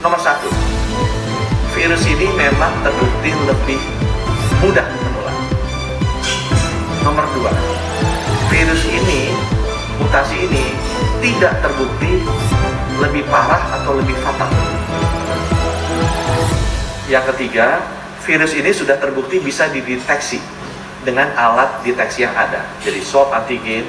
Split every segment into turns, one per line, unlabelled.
Nomor satu, virus ini memang terbukti lebih mudah menular. Nomor dua, virus ini, mutasi ini tidak terbukti lebih parah atau lebih fatal. Yang ketiga, virus ini sudah terbukti bisa dideteksi dengan alat deteksi yang ada, jadi swab antigen.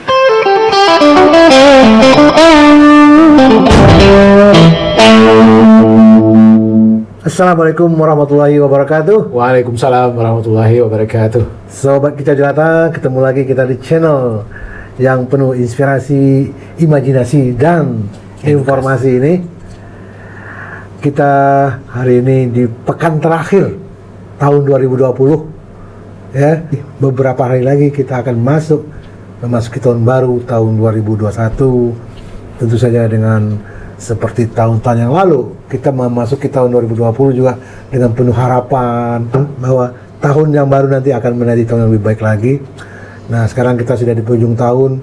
Assalamualaikum warahmatullahi wabarakatuh.
Waalaikumsalam warahmatullahi wabarakatuh.
Sobat Kicau Jelata, ketemu lagi kita di channel yang penuh inspirasi, imajinasi, dan informasi ini. Kita hari ini di pekan terakhir tahun 2020 ya. Beberapa hari lagi kita akan memasuki tahun baru, tahun 2021. Tentu saja dengan seperti tahun-tahun yang lalu, kita memasuki tahun 2020 juga dengan penuh harapan bahwa tahun yang baru nanti akan menjadi tahun yang lebih baik lagi. Nah, sekarang kita sudah di penghujung tahun.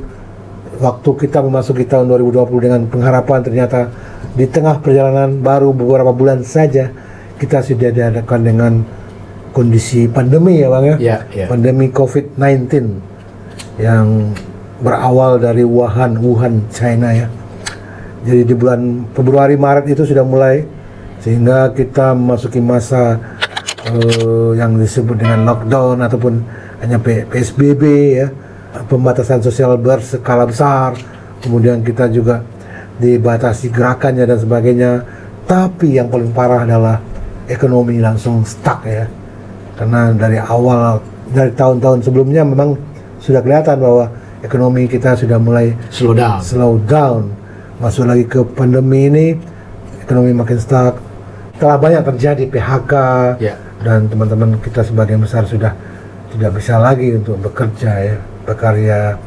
Waktu kita memasuki tahun 2020 dengan pengharapan, ternyata di tengah perjalanan baru beberapa bulan saja kita sudah dihadapkan dengan kondisi pandemi ya Bang ya?
Ya.
Pandemi COVID-19 yang berawal dari Wuhan, China ya. Jadi di bulan Februari Maret itu sudah mulai, sehingga kita memasuki masa yang disebut dengan lockdown ataupun hanya PSBB ya, pembatasan sosial berskala besar. Kemudian kita juga dibatasi gerakannya dan sebagainya. Tapi yang paling parah adalah ekonomi langsung stuck ya, karena dari tahun-tahun sebelumnya memang sudah kelihatan bahwa ekonomi kita sudah mulai slow down. Masuk lagi ke pandemi ini, ekonomi makin stuck. Telah banyak terjadi PHK dan teman-teman kita sebagian besar sudah tidak bisa lagi untuk bekerja ya, berkarya,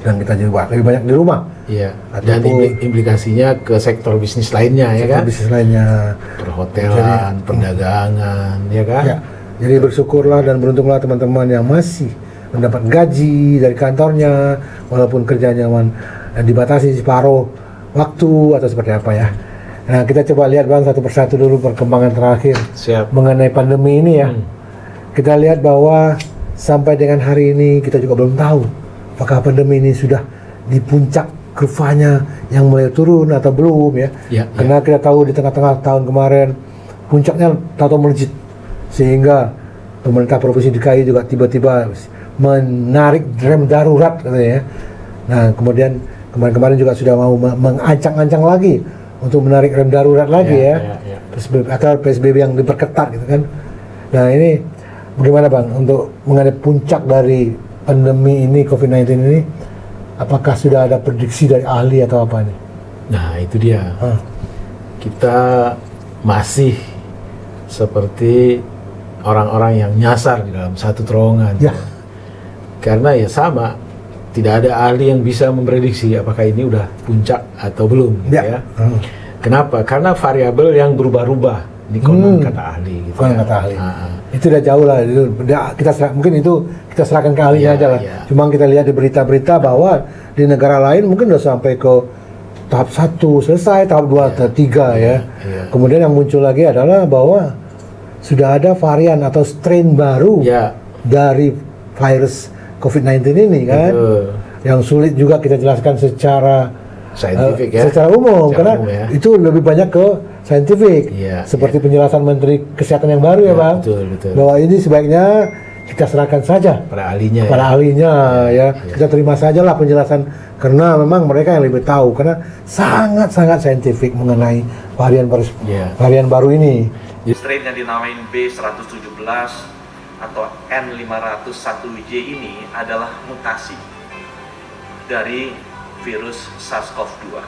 dan kita juga lebih banyak di rumah.
Iya. Dan implikasinya ke sektor bisnis lainnya ya kan?
Bisnis lainnya,
perhotelan, perdagangan, ya kan?
Ya. Jadi bersyukurlah dan beruntunglah teman-teman yang masih mendapat gaji dari kantornya, walaupun kerjanya dibatasi separuh waktu atau seperti apa ya. Nah, kita coba lihat Bang satu persatu dulu perkembangan terakhir mengenai pandemi ini ya. Kita lihat bahwa sampai dengan hari ini kita juga belum tahu apakah pandemi ini sudah di puncak kurvanya yang mulai turun atau belum ya. Karena kita tahu di tengah-tengah tahun kemarin puncaknya tahu melejit, sehingga pemerintah Provinsi DKI juga tiba-tiba menarik rem darurat katanya ya. Nah, kemudian kemarin juga sudah mau mengancang-ancang lagi untuk menarik rem darurat lagi PSBB, atau PSBB yang diperketat gitu kan. Nah, ini bagaimana Bang untuk mengenai puncak dari pandemi ini, COVID-19 ini, apakah sudah ada prediksi dari ahli atau apa nih?
Nah, itu dia. Kita masih seperti orang-orang yang nyasar di dalam satu terowongan. Karena ya sama, tidak ada ahli yang bisa memprediksi apakah ini udah puncak atau belum gitu ya. Kenapa? Karena variabel yang berubah-ubah. Ini konon kata ahli gitu.
Kata ahli. Itu udah jauh lah. Mungkin itu kita serahkan ke ahlinya aja lah. Cuma kita lihat di berita-berita bahwa di negara lain mungkin udah sampai ke tahap 1 selesai, tahap 2, tahap 3 ya. Kemudian yang muncul lagi adalah bahwa sudah ada varian atau strain baru dari virus COVID-19 ini kan. Yang sulit juga kita jelaskan secara saintifik secara umum, karena itu lebih banyak ke saintifik. Seperti penjelasan Menteri Kesehatan yang baru ya Bang. Betul. Bahwa ini sebaiknya kita serahkan saja
pada ahlinya.
Kita terima sajalah penjelasan, karena memang mereka yang lebih tahu, karena sangat-sangat saintifik mengenai varian baru ini.
Strain yang dinamain B117 atau N501J ini adalah mutasi dari virus SARS-CoV-2.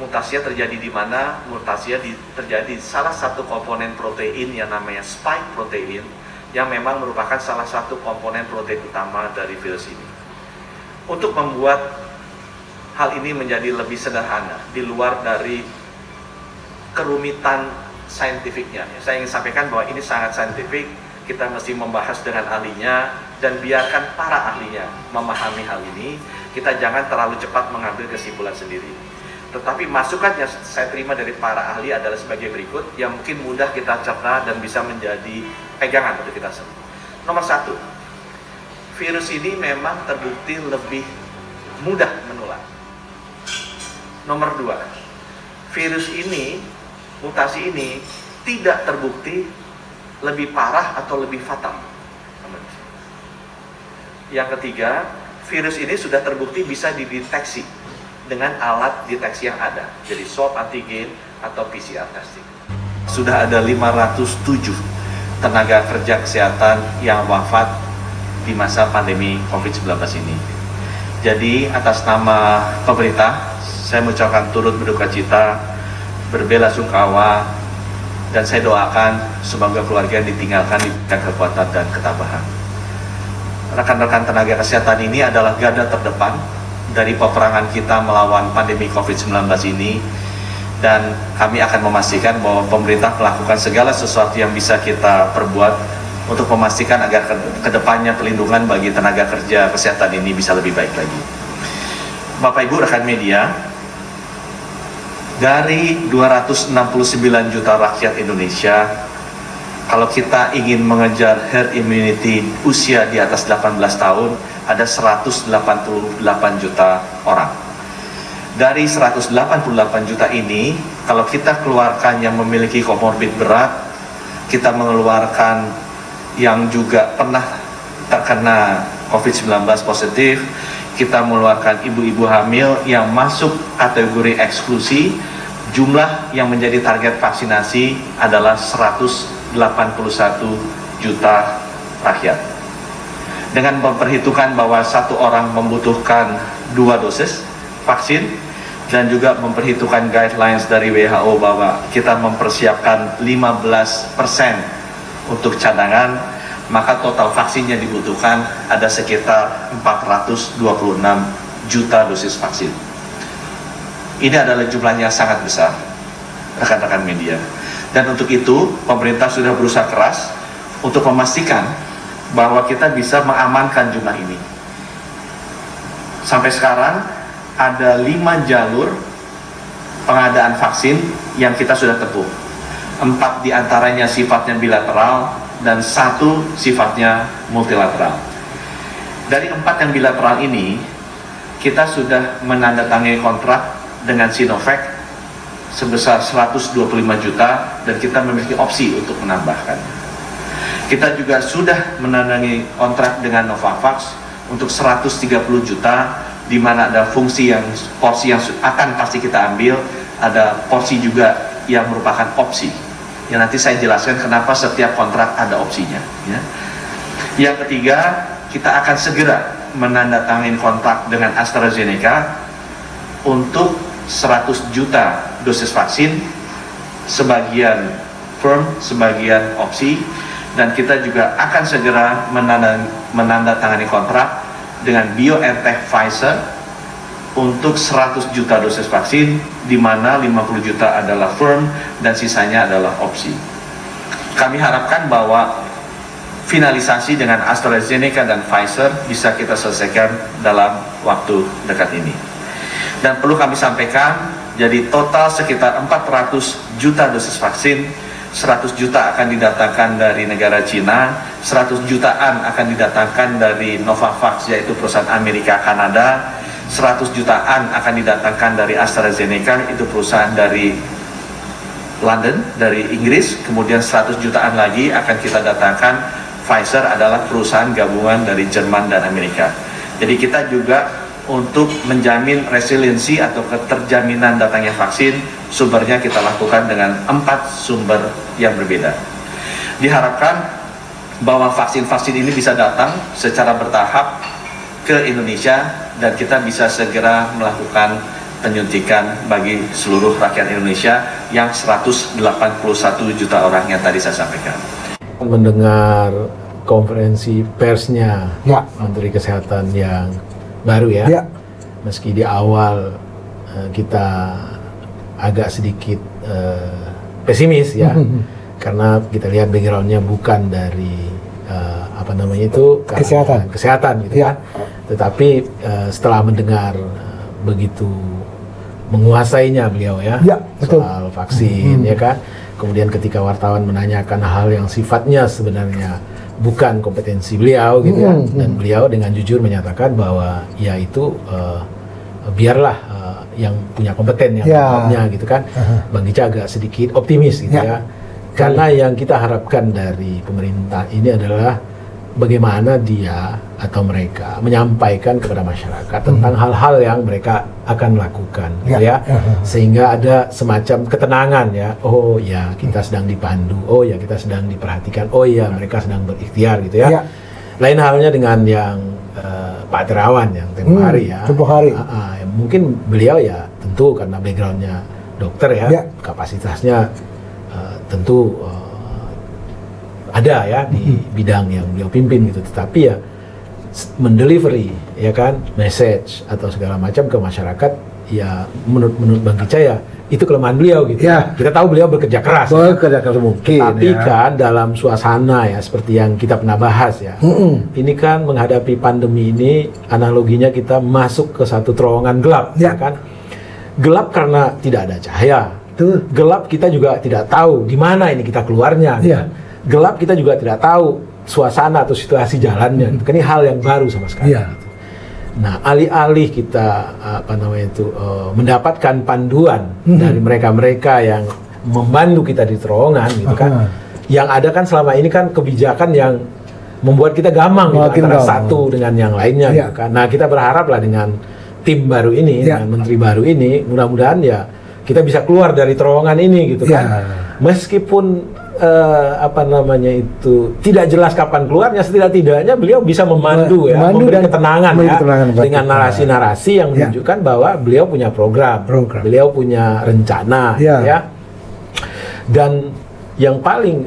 Mutasinya terjadi di mana? Mutasinya terjadi di salah satu komponen protein yang namanya spike protein, yang memang merupakan salah satu komponen protein utama dari virus ini. Untuk membuat hal ini menjadi lebih sederhana, di luar dari kerumitan saintifiknya, saya ingin sampaikan bahwa ini sangat saintifik. Kita mesti membahas dengan ahlinya dan biarkan para ahlinya memahami hal ini. Kita jangan terlalu cepat mengambil kesimpulan sendiri. Tetapi masukan yang saya terima dari para ahli adalah sebagai berikut, yang mungkin mudah kita cerna dan bisa menjadi pegangan untuk kita semua. Nomor satu, virus ini memang terbukti lebih mudah menular. Nomor dua, virus ini, mutasi ini tidak terbukti lebih parah atau lebih fatal. Yang ketiga, virus ini sudah terbukti bisa dideteksi dengan alat deteksi yang ada, jadi swab antigen atau PCR testing. Sudah ada 507 tenaga kerja kesehatan yang wafat di masa pandemi COVID-19 ini. Jadi atas nama pemerintah, saya mengucapkan turut berduka cita, berbela-sungkawa, dan saya doakan semoga keluarga yang ditinggalkan diberikan kekuatan dan ketabahan. Rekan-rekan tenaga kesehatan ini adalah garda terdepan dari peperangan kita melawan pandemi COVID-19 ini, dan kami akan memastikan bahwa pemerintah melakukan segala sesuatu yang bisa kita perbuat untuk memastikan agar kedepannya pelindungan bagi tenaga kerja kesehatan ini bisa lebih baik lagi. Bapak Ibu rekan media, dari 269 juta rakyat Indonesia, kalau kita ingin mengejar herd immunity usia di atas 18 tahun, ada 188 juta orang. Dari 188 juta ini, kalau kita keluarkan yang memiliki komorbid berat, kita mengeluarkan yang juga pernah terkena COVID-19 positif, kita mengeluarkan ibu-ibu hamil yang masuk kategori eksklusi, jumlah yang menjadi target vaksinasi adalah 181 juta rakyat. Dengan memperhitungkan bahwa satu orang membutuhkan 2 dosis vaksin, dan juga memperhitungkan guidelines dari WHO bahwa kita mempersiapkan 15% untuk cadangan, maka total vaksin yang dibutuhkan ada sekitar 426 juta dosis vaksin. Ini adalah jumlahnya sangat besar, rekan-rekan media. Dan untuk itu, pemerintah sudah berusaha keras untuk memastikan bahwa kita bisa mengamankan jumlah ini. Sampai sekarang ada 5 jalur pengadaan vaksin yang kita sudah tempuh. 4 diantaranya sifatnya bilateral dan 1 sifatnya multilateral. Dari 4 yang bilateral ini, kita sudah menandatangani kontrak dengan Sinovac sebesar 125 juta dan kita memiliki opsi untuk menambahkan. Kita juga sudah menandatangani kontrak dengan Novavax untuk 130 juta, di mana ada porsi yang akan pasti kita ambil, ada porsi juga yang merupakan opsi. Ya, nanti saya jelaskan kenapa setiap kontrak ada opsinya. Ya. Yang ketiga, kita akan segera menandatangani kontrak dengan AstraZeneca untuk 100 juta dosis vaksin, sebagian firm, sebagian opsi. Dan kita juga akan segera menandatangani kontrak dengan BioNTech Pfizer untuk 100 juta dosis vaksin, di mana 50 juta adalah firm dan sisanya adalah opsi. Kami harapkan bahwa finalisasi dengan AstraZeneca dan Pfizer bisa kita selesaikan dalam waktu dekat ini. Dan perlu kami sampaikan, jadi total sekitar 400 juta dosis vaksin, 100 juta akan didatangkan dari negara Cina, 100 jutaan akan didatangkan dari Novavax, yaitu perusahaan Amerika Kanada, 100 jutaan akan didatangkan dari AstraZeneca, itu perusahaan dari London, dari Inggris, kemudian 100 jutaan lagi akan kita datangkan Pfizer, adalah perusahaan gabungan dari Jerman dan Amerika. Jadi kita juga untuk menjamin resiliensi atau keterjaminan datangnya vaksin, sumbernya kita lakukan dengan 4 sumber yang berbeda. Diharapkan bahwa vaksin-vaksin ini bisa datang secara bertahap ke Indonesia dan kita bisa segera melakukan penyuntikan bagi seluruh rakyat Indonesia yang 181 juta orang yang tadi saya sampaikan.
Mendengar konferensi persnya Menteri Kesehatan yang baru ya. Meski di awal kita agak sedikit pesimis ya, karena kita lihat backgroundnya bukan dari kesehatan gitu kan. Tetapi setelah mendengar begitu menguasainya beliau ya,
Ya, betul.
soal vaksin ya kan. Kemudian ketika wartawan menanyakan hal yang sifatnya sebenarnya bukan kompetensi beliau gitu ya, dan beliau dengan jujur menyatakan bahwa ya itu biarlah yang punya kompeten yang menjawabnya gitu kan. Bang Gica agak sedikit optimis gitu ya. Karena yang kita harapkan dari pemerintah ini adalah bagaimana dia atau mereka menyampaikan kepada masyarakat tentang hal-hal yang mereka akan lakukan gitu ya. Sehingga ada semacam ketenangan ya. Oh ya, kita sedang dipandu. Oh ya, kita sedang diperhatikan. Oh ya, mereka sedang berikhtiar gitu ya. Lain halnya dengan yang Pak Terawan yang tempo hari ya.
Tempo hari.
Mungkin beliau ya tentu karena backgroundnya dokter ya, kapasitasnya tentu ada ya di bidang yang beliau pimpin gitu. Tetapi ya mendelivery ya kan message atau segala macam ke masyarakat ya menurut Bang Gica ya itu kelemahan beliau gitu. Kita tahu beliau bekerja keras.
Bekerja keras mungkin.
Tapi kan dalam suasana ya seperti yang kita pernah bahas ya. Ini kan menghadapi pandemi ini analoginya kita masuk ke satu terowongan gelap ya kan. Gelap karena tidak ada cahaya. Gelap kita juga tidak tahu di mana ini kita keluarnya. Gelap kita juga tidak tahu suasana atau situasi jalannya. Ini hal yang baru sama sekali. Gitu. Nah, alih-alih kita mendapatkan panduan dari mereka-mereka yang membantu kita di terowongan gitu kan. Yang ada kan selama ini kan kebijakan yang membuat kita gamang gitu, antara satu dengan yang lainnya gitu kan. Nah, kita berharap lah dengan tim baru ini, dengan menteri baru ini, mudah-mudahan ya kita bisa keluar dari terowongan ini gitu kan. Meskipun tidak jelas kapan keluarnya, setidak-tidaknya beliau bisa memandu ya, memberi ketenangan ya, dengan narasi-narasi yang menunjukkan bahwa beliau punya program. Beliau punya rencana ya. Dan yang paling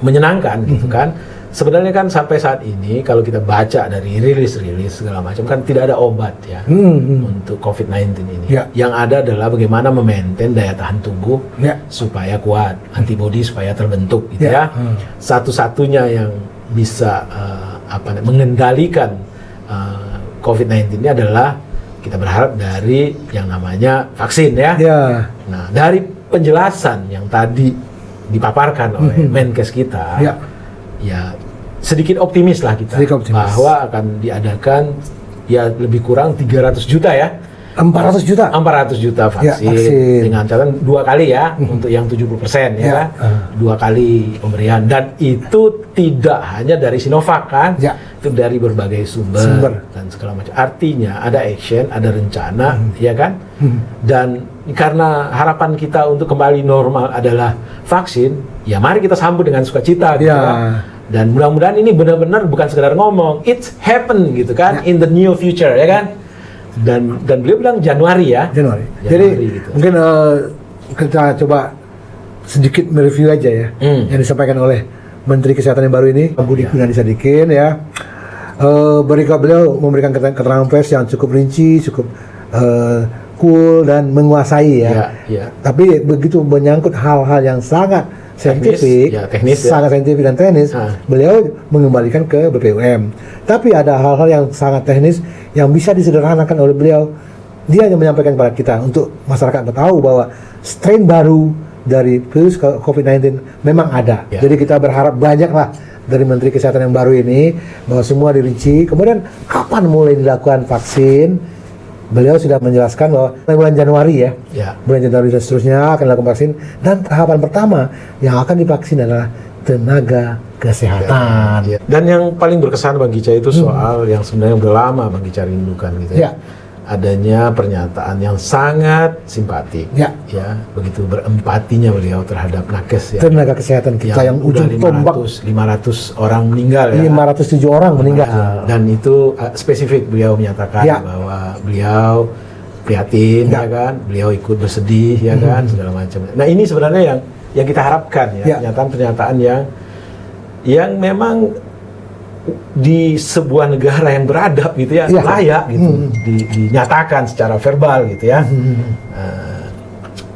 menyenangkan gitu kan. Sebenarnya kan sampai saat ini kalau kita baca dari rilis-rilis segala macam kan tidak ada obat ya untuk COVID-19 ini. Yang ada adalah bagaimana memaintain daya tahan tubuh supaya kuat, antibodi supaya terbentuk gitu ya. Satu-satunya yang bisa mengendalikan COVID-19 ini adalah kita berharap dari yang namanya vaksin ya. Nah, dari penjelasan yang tadi dipaparkan oleh Menkes kita ya sedikit optimis lah kita bahwa akan diadakan ya lebih kurang 300 juta ya 400 juta vaksin dengan catatan 2 kali ya untuk yang 70% ya 2 kali pemberian, dan itu tidak hanya dari Sinovac kan itu dari berbagai sumber dan segala macam. Artinya ada action, ada rencana ya kan, dan karena harapan kita untuk kembali normal adalah vaksin, ya mari kita sambut dengan sukacita gitu kan. Dan mudah-mudahan ini benar-benar bukan sekedar ngomong, it's happen gitu kan, in the near future ya kan. Dan beliau bilang Januari ya. Januari
Jadi
gitu.
Mungkin kita coba sedikit mereview aja ya yang disampaikan oleh Menteri Kesehatan yang baru ini, Budi Gunadisadikin ya. Beliau memberikan keterangan pers yang cukup rinci, cukup cool dan menguasai ya. Tapi begitu menyangkut hal-hal yang sangat teknis, sangat saintifik dan teknis, beliau mengembalikan ke BPOM. Tapi ada hal-hal yang sangat teknis yang bisa disederhanakan oleh beliau. Dia hanya menyampaikan kepada kita untuk masyarakat tahu bahwa strain baru dari virus COVID-19 memang ada. Jadi kita berharap banyaklah dari Menteri Kesehatan yang baru ini bahwa semua dirinci. Kemudian kapan mulai dilakukan vaksin? Beliau sudah menjelaskan bahwa bulan Januari bulan Januari dan seterusnya akan dilakukan vaksin, dan tahapan pertama yang akan divaksin adalah tenaga kesehatan.
Dan yang paling berkesan Bang Gica itu soal yang sebenarnya udah lama Bang Gica rindukan gitu ya. Adanya pernyataan yang sangat simpatik ya, begitu berempatinya beliau terhadap nakes ya.
Tenaga kesehatan kita yang ujung tombak
500 orang meninggal ya.
507 orang meninggal.
Dan itu spesifik beliau menyatakan bahwa beliau prihatin ya kan, beliau ikut bersedih ya kan, segala macam. Nah, ini sebenarnya yang kita harapkan ya, pernyataan-pernyataan yang memang di sebuah negara yang beradab gitu ya, layak gitu dinyatakan secara verbal gitu ya.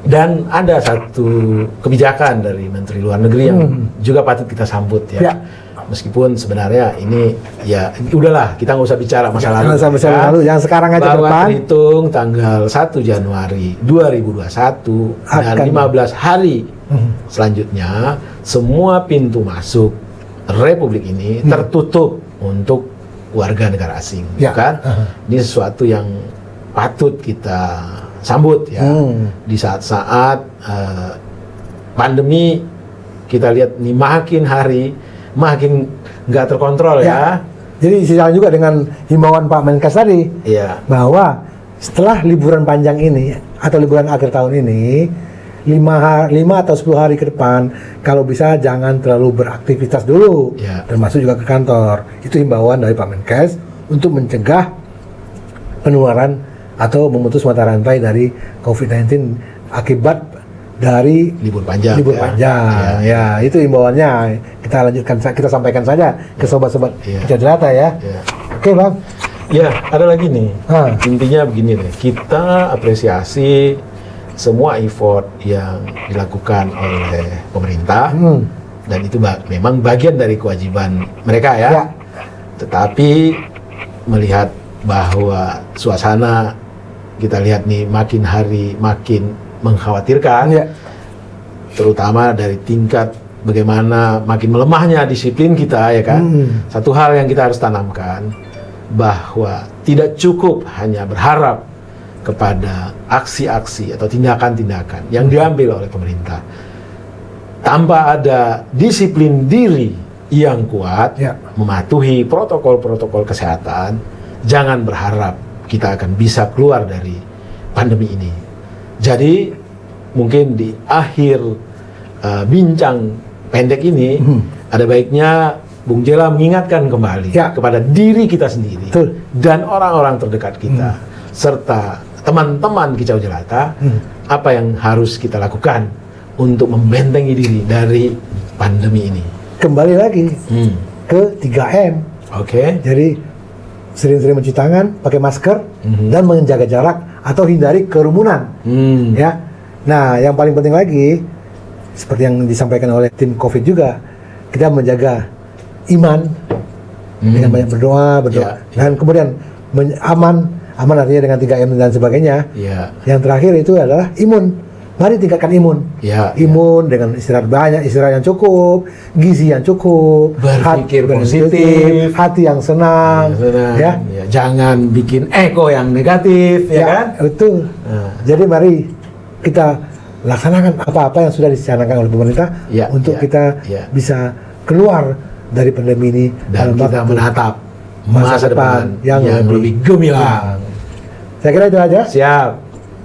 Dan ada satu kebijakan dari Menteri Luar Negeri yang juga patut kita sambut ya. meskipun sebenarnya ini ya udahlah, kita nggak usah bicara masa lalu.
Masa lalu, yang sekarang aja
bahwa
depan.
terhitung tanggal 1 Januari 2021 dan 15 hari selanjutnya, semua pintu masuk Republik ini tertutup untuk warga negara asing,
Ya.
kan? Ini sesuatu yang patut kita sambut ya. Di saat-saat pandemi, kita lihat nih makin hari makin nggak terkontrol ya.
Jadi sejalan juga dengan himbauan Pak Menkes tadi,
Iya.
bahwa setelah liburan panjang ini atau liburan akhir tahun ini 5 atau 10 hari ke depan, kalau bisa jangan terlalu beraktivitas dulu,
Ya.
termasuk juga ke kantor. Itu himbauan dari Pak Menkes untuk mencegah penularan atau memutus mata rantai dari COVID-19 akibat dari
Libur panjang.
libur
ya.
panjang.
Iya.
Ya, itu himbauannya. Kita lanjutkan, kita sampaikan saja ke sobat-sobat
Iya.
Kicau Jelata ya.
Iya.
Oke, Bang.
Ya, ada lagi nih.
Intinya
begini deh, kita apresiasi semua effort yang dilakukan oleh pemerintah, dan itu memang bagian dari kewajiban mereka ya.
Ya.
Tetapi melihat bahwa suasana kita lihat nih makin hari makin mengkhawatirkan,
Ya.
terutama dari tingkat bagaimana makin melemahnya disiplin kita ya kan. Satu hal yang kita harus tanamkan, bahwa tidak cukup hanya berharap kepada aksi-aksi atau tindakan-tindakan yang diambil oleh pemerintah. Tanpa ada disiplin diri yang kuat,
Ya.
mematuhi protokol-protokol kesehatan, jangan berharap kita akan bisa keluar dari pandemi ini. Jadi mungkin di akhir bincang pendek ini, ada baiknya Bung Jela mengingatkan kembali
Ya.
kepada diri kita sendiri.
Betul.
Dan orang-orang terdekat kita, serta teman-teman Kicau Jelata, apa yang harus kita lakukan untuk membentengi diri dari pandemi ini.
Kembali lagi ke 3M.
Oke.
Jadi sering-sering mencuci tangan, pakai masker, dan menjaga jarak atau hindari kerumunan. Ya. Nah, yang paling penting lagi, seperti yang disampaikan oleh tim COVID juga, kita menjaga iman dengan banyak berdoa,
Ya.
dan kemudian aman artinya dengan 3M dan sebagainya.
Ya.
Yang terakhir itu adalah imun. Mari tingkatkan imun.
Ya.
Imun dengan istirahat banyak, istirahat yang cukup, gizi yang cukup,
Berpikir
hati
positif,
hati yang senang,
Senang.
ya.
Ya, jangan bikin ego yang negatif, ya kan?
Betul.
Nah.
Jadi mari kita laksanakan apa-apa yang sudah dicanangkan oleh pemerintah
Ya,
untuk
ya,
kita
ya.
bisa keluar dari pandemi ini
Dan
dalam
kita
waktu
menatap
masa depan yang
lebih gemilang.
Saya kira itu aja
Siap.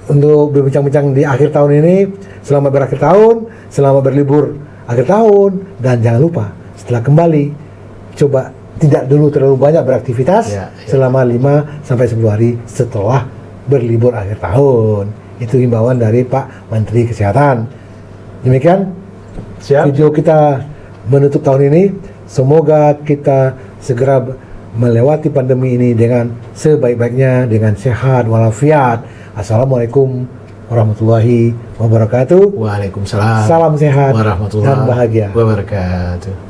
untuk berbincang-bincang di akhir tahun ini. Selamat berakhir tahun, selamat berlibur akhir tahun, dan jangan lupa setelah kembali coba tidak dulu terlalu banyak beraktivitas
Ya, ya.
selama 5 sampai 10 hari setelah berlibur akhir tahun. Itu himbauan dari Pak Menteri Kesehatan. Demikian
Siap.
video kita menutup tahun ini. Semoga kita segera melewati pandemi ini dengan sebaik-baiknya, dengan sehat walafiat. Assalamualaikum warahmatullahi wabarakatuh.
Waalaikumsalam
Salam sehat
warahmatullahi
dan bahagia.
wabarakatuh.